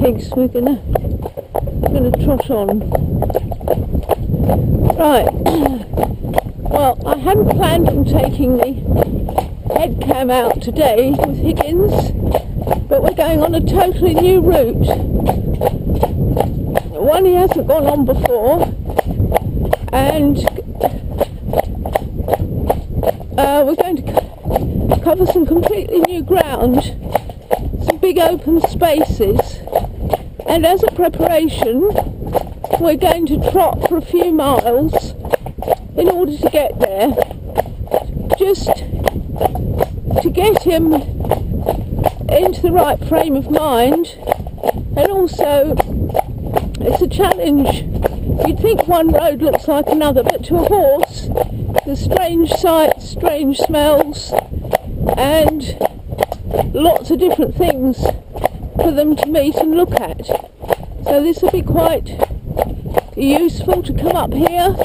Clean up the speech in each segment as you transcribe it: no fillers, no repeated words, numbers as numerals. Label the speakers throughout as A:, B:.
A: Higgs, we're gonna trot on. Right. Well, I hadn't planned on taking the head cam out today with Higgins, but we're going on a totally new route. One he hasn't gone on before, and we're going to cover some completely new ground, some big open spaces, and as a preparation we're going to trot for a few miles in order to get there, just to get him into the right frame of mind. And also it's a challenge. You'd think one road looks like another, but to a horse there's strange sights, strange smells, and lots of different things for them to meet and look at. So this will be quite useful to come up here,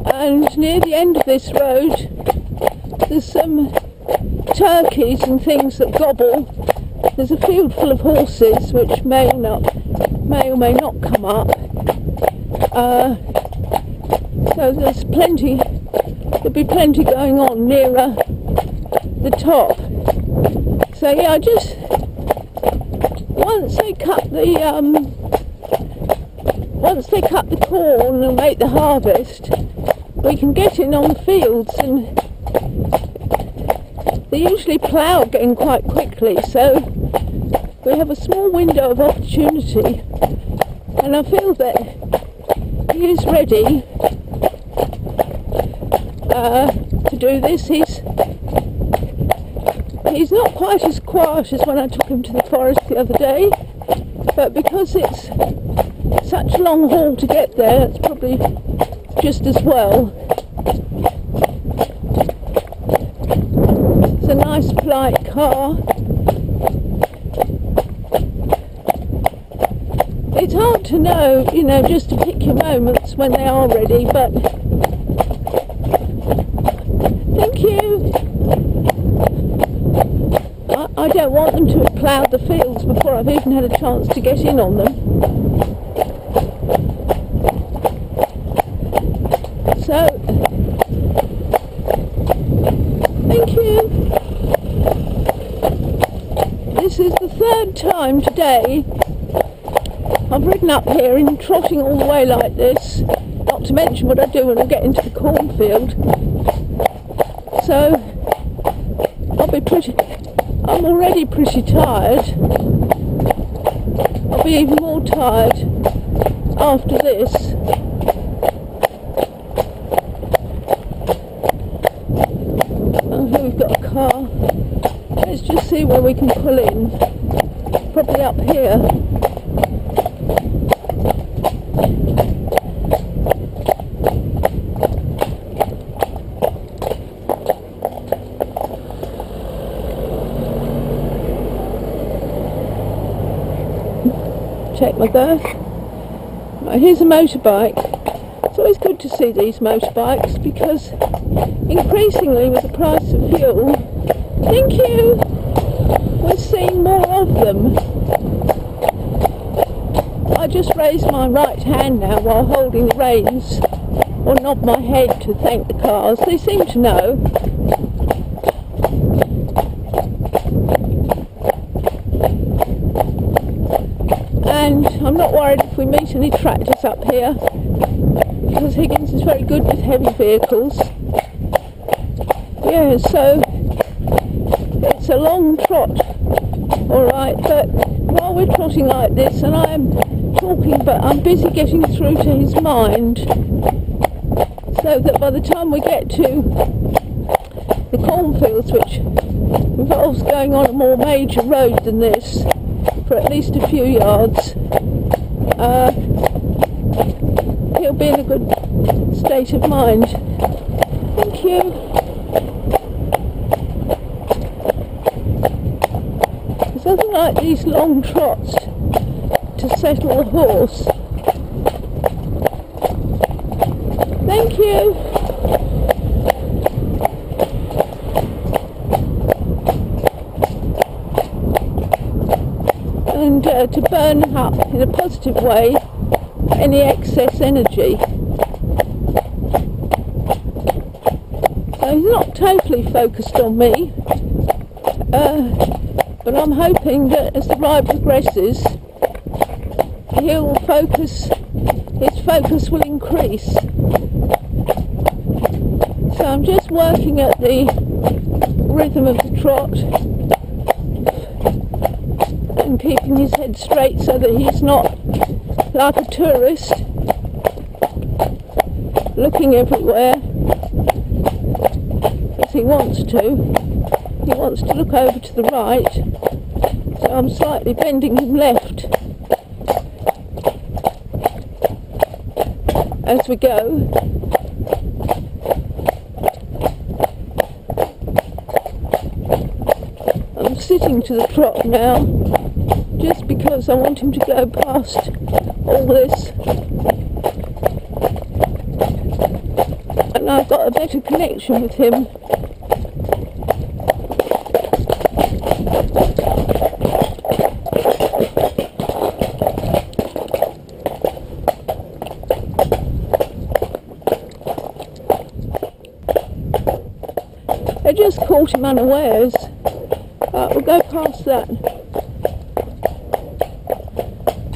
A: and near the end of this road there's some turkeys and things that gobble. There's a field full of horses which may or may not come up. So there'll be plenty going on nearer the top. So yeah, once they cut the corn and make the harvest, we can get in on the fields, and they usually plough again quite quickly, so we have a small window of opportunity, and I feel that he is ready to do this. He's not quite as quiet as when I took him to the forest the other day, but because it's such a long haul to get there, it's probably just as well. It's a nice polite car. It's hard to know, just to pick your moments when they are ready, but thank you. I don't want them to have ploughed the fields before I've even had a chance to get in on them. So, thank you. This is the third time today I've ridden up here in trotting all the way like this, not to mention what I do when I get into the cornfield. So, I'm already pretty tired. I'll be even more tired after this. Oh, here we've got a car. Let's just see where we can pull in. Probably up here. Check my girth. Right, here's a motorbike. It's always good to see these motorbikes because increasingly with the price of fuel, thank you, we're seeing more of them. I just raise my right hand now while holding the reins, or nod my head to thank the cars. They seem to know. And I'm not worried if we meet any tractors up here, because Higgins is very good with heavy vehicles. Yeah, so it's a long trot, alright, but while we're trotting like this, and I'm talking, but I'm busy getting through to his mind, so that by the time we get to the cornfields, which involves going on a more major road than this, for at least a few yards, he'll be in a good state of mind. Thank you. There's nothing like these long trots to settle a horse. Thank you. And to burn up in a positive way any excess energy. So he's not totally focused on me, but I'm hoping that as the ride progresses, his focus will increase. So I'm just working at the rhythm of the trot and keeping his head straight so that he's not like a tourist looking everywhere, as he wants to. He wants to look over to the right, so I'm slightly bending him left as we go. I'm sitting to the trot now, just because I want him to go past all this, and I've got a better connection with him. I just caught him unawares. We'll go past that.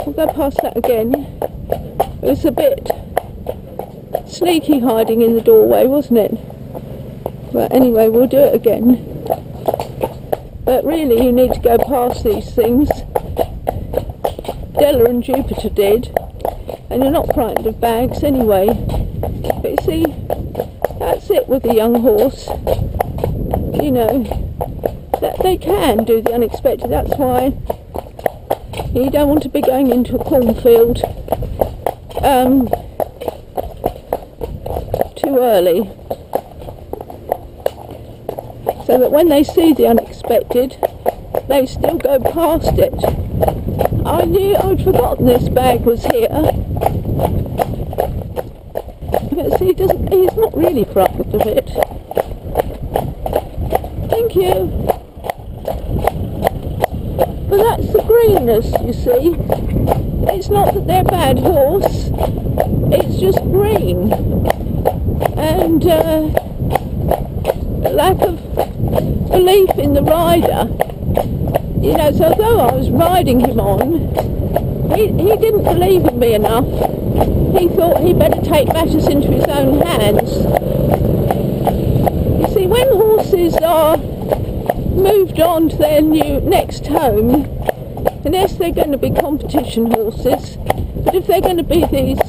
A: We'll go past that again. It was a bit sneaky hiding in the doorway, wasn't it? But anyway, we'll do it again. But really, you need to go past these things. Della and Jupiter did, and you're not frightened of bags anyway. But you see, that's it with a young horse. You know, that they can do the unexpected. That's why you don't want to be going into a cornfield too early, so that when they see the unexpected, they still go past it. I knew I'd forgotten this bag was here. But see, he's not really frightened of it. Thank you. But that's the greenness, you see. It's not that they're a bad horse, it's just green. And lack of belief in the rider. You know, so although I was riding him on, he didn't believe in me enough. He thought he'd better take matters into his own hands. You see, when horses are moved on to their next home, and yes, they're going to be competition horses, but if they're going to be these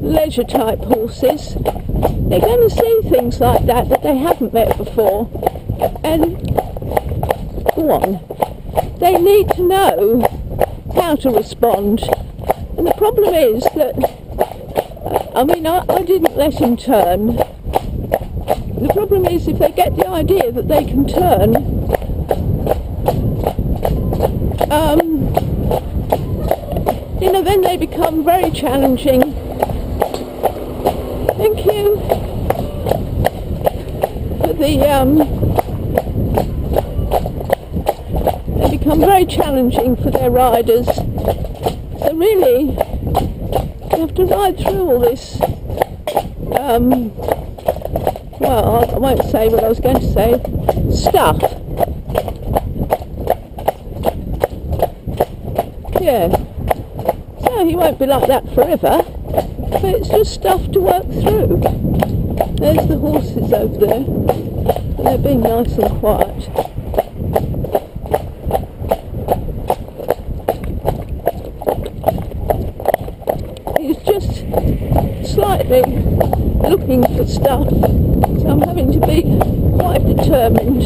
A: leisure type horses, they're going to see things like that they haven't met before, and go on, they need to know how to respond. And the problem is that, I mean, I didn't let him turn. The problem is, if they get the idea that they can turn, you know, then they become very challenging. Thank you. They become very challenging for their riders. So really, you have to ride through all this. Well, I won't say what I was going to say. Stuff. Yeah. So he won't be like that forever, but it's just stuff to work through. There's the horses over there, and they're being nice and quiet. He's just slightly looking for stuff, so I'm having to be quite determined.